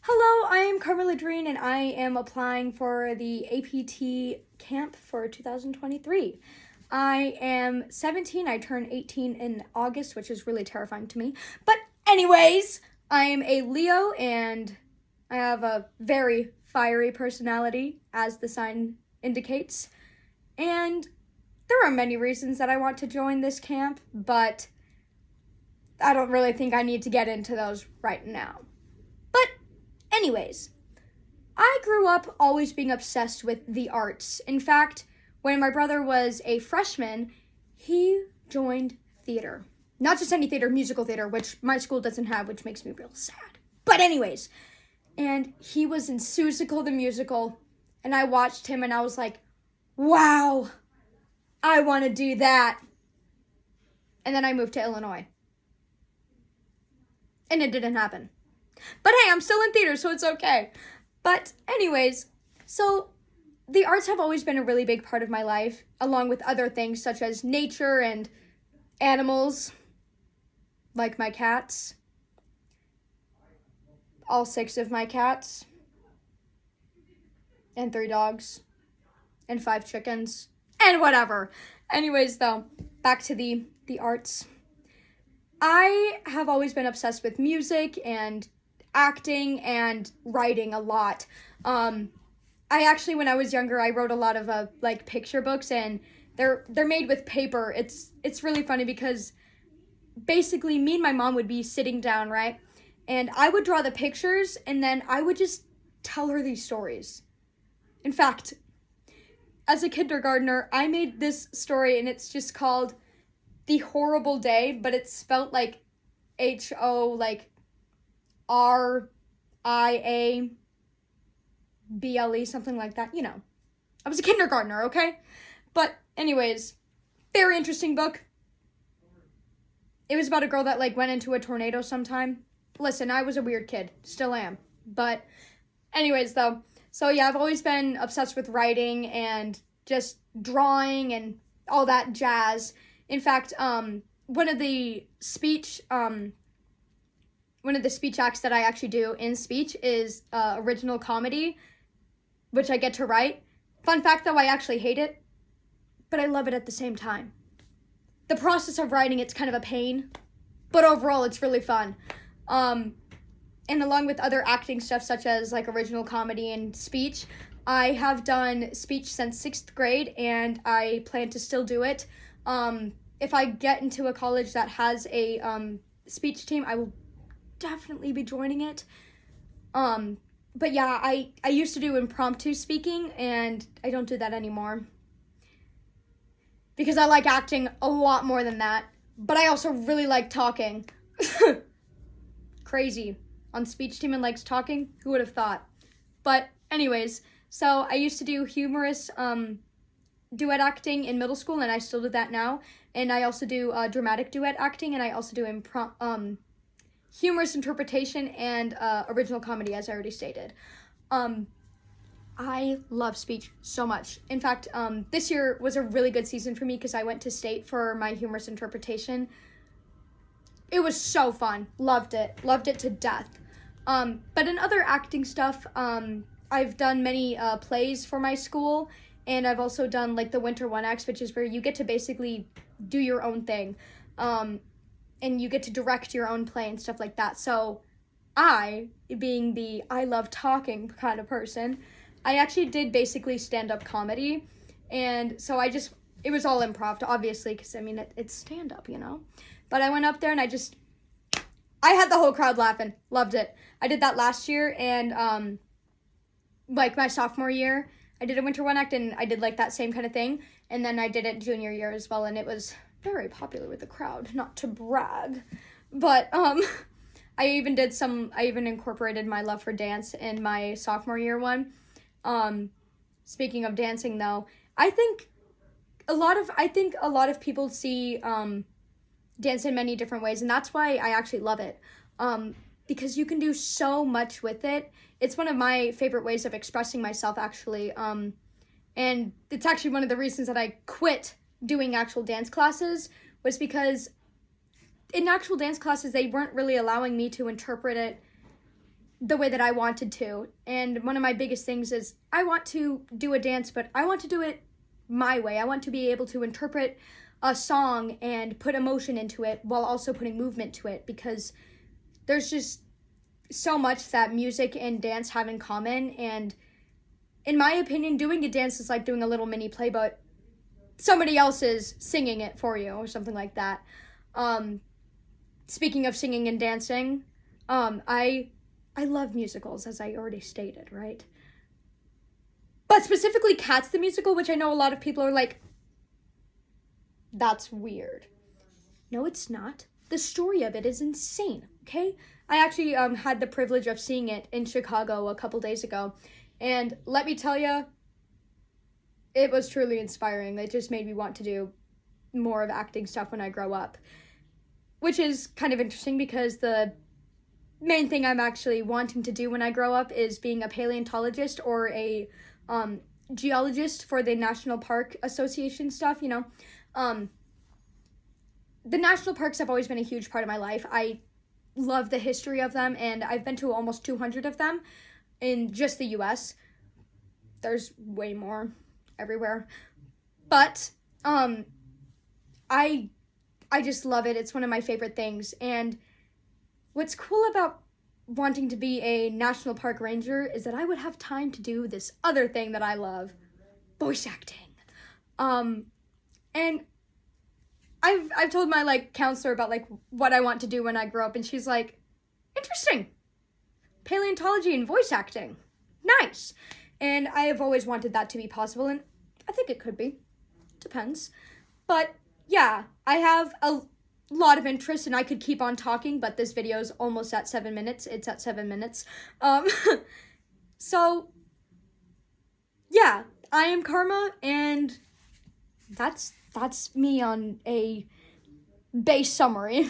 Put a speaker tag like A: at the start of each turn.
A: Hello, I am Carmela Dreen and I am applying for the APT camp for 2023. I am 17. I turn 18 in August, which is really terrifying to me. But, anyways, I am a Leo and I have a very fiery personality, as the sign indicates. And there are many reasons that I want to join this camp, but I don't really think I need to get into those right now. But anyways, I grew up always being obsessed with the arts. In fact, when my brother was a freshman, he joined theater. Not just any theater, musical theater, which my school doesn't have, which makes me real sad. But anyways, and he was in Seussical the Musical, and I watched him and I was like, wow, I want to do that. And then I moved to Illinois. And it didn't happen. But hey, I'm still in theater, so it's okay. But anyways, so the arts have always been a really big part of my life, along with other things such as nature and animals, like my cats. All 6 of my cats. And 3 dogs. And 5 chickens. And whatever. Anyways, though, back to the arts. I have always been obsessed with music and acting and writing a lot. I actually, when I was younger, I wrote a lot of picture books, and they're made with paper. It's really funny because basically me and my mom would be sitting down, right? And I would draw the pictures, and then I would just tell her these stories. In fact, as a kindergartner, I made this story, and it's just called The Horrible Day, but it's spelt like H-O, like R-I-A-B-L-E, something like that. You know, I was a kindergartner, okay? But anyways, very interesting book. It was about a girl that went into a tornado sometime. Listen, I was a weird kid. Still am. But anyways, though. So yeah, I've always been obsessed with writing and just drawing and all that jazz. In fact, one of the speech acts that I actually do in speech is original comedy, which I get to write. Fun fact, though, I actually hate it, but I love it at the same time. The process of writing, it's kind of a pain, but overall, it's really fun. And along with other acting stuff, such as original comedy and speech, I have done speech since 6th grade, and I plan to still do it. If I get into a college that has a speech team, I will definitely be joining it. But yeah, I used to do impromptu speaking, and I don't do that anymore. Because I like acting a lot more than that. But I also really like talking. Crazy. On speech team and likes talking? Who would have thought? But anyways, so I used to do humorous duet acting in middle school, and I still do that now. And I also do dramatic duet acting, and I also do humorous interpretation and original comedy, as I already stated. I love speech so much. In fact, this year was a really good season for me because I went to state for my humorous interpretation. It was so fun. Loved it to death. But in other acting stuff, I've done many plays for my school, and I've also done the Winter One Acts, which is where you get to basically do your own thing, and you get to direct your own play and stuff like that. So I, being the I love talking kind of person, I actually did basically stand-up comedy, and so it was all improv, obviously, because it's stand-up, you know? But I went up there and I had the whole crowd laughing. Loved it. I did that last year, and my sophomore year, I did a Winter One Act, and I did that same kind of thing. And then I did it junior year as well, and it was very popular with the crowd, not to brag. But I even incorporated my love for dance in my sophomore year one. Speaking of dancing, though, I think a lot of people see dance in many different ways, and that's why I actually love it. Because you can do so much with it. It's one of my favorite ways of expressing myself, actually. And it's actually one of the reasons that I quit doing actual dance classes, was because in actual dance classes, they weren't really allowing me to interpret it the way that I wanted to. And one of my biggest things is I want to do a dance, but I want to do it my way. I want to be able to interpret a song and put emotion into it while also putting movement to it, because there's just so much that music and dance have in common. And in my opinion, doing a dance is like doing a little mini play, but somebody else is singing it for you or something like that. Speaking of singing and dancing, I love musicals, as I already stated, right? But specifically Cats the musical, which I know a lot of people are like, that's weird. No, it's not. The story of it is insane, okay? I actually had the privilege of seeing it in Chicago a couple days ago, and let me tell you, it was truly inspiring. It just made me want to do more of acting stuff when I grow up, which is kind of interesting because the main thing I'm actually wanting to do when I grow up is being a paleontologist or a geologist for the National Park Association stuff, you know. The national parks have always been a huge part of my life. I love the history of them, and I've been to almost 200 of them in just the US. There's way more everywhere. But I just love it. It's one of my favorite things. And what's cool about wanting to be a national park ranger is that I would have time to do this other thing that I love, voice acting. And I've told my like counselor about like what I want to do when I grow up, and she's like, interesting. Paleontology and voice acting. Nice. And I have always wanted that to be possible, and I think it could be. Depends. But yeah, I have a lot of interest, and I could keep on talking, but this video is almost at 7 minutes. It's at 7 minutes. So yeah, I am Karma, and that's me on a base summary.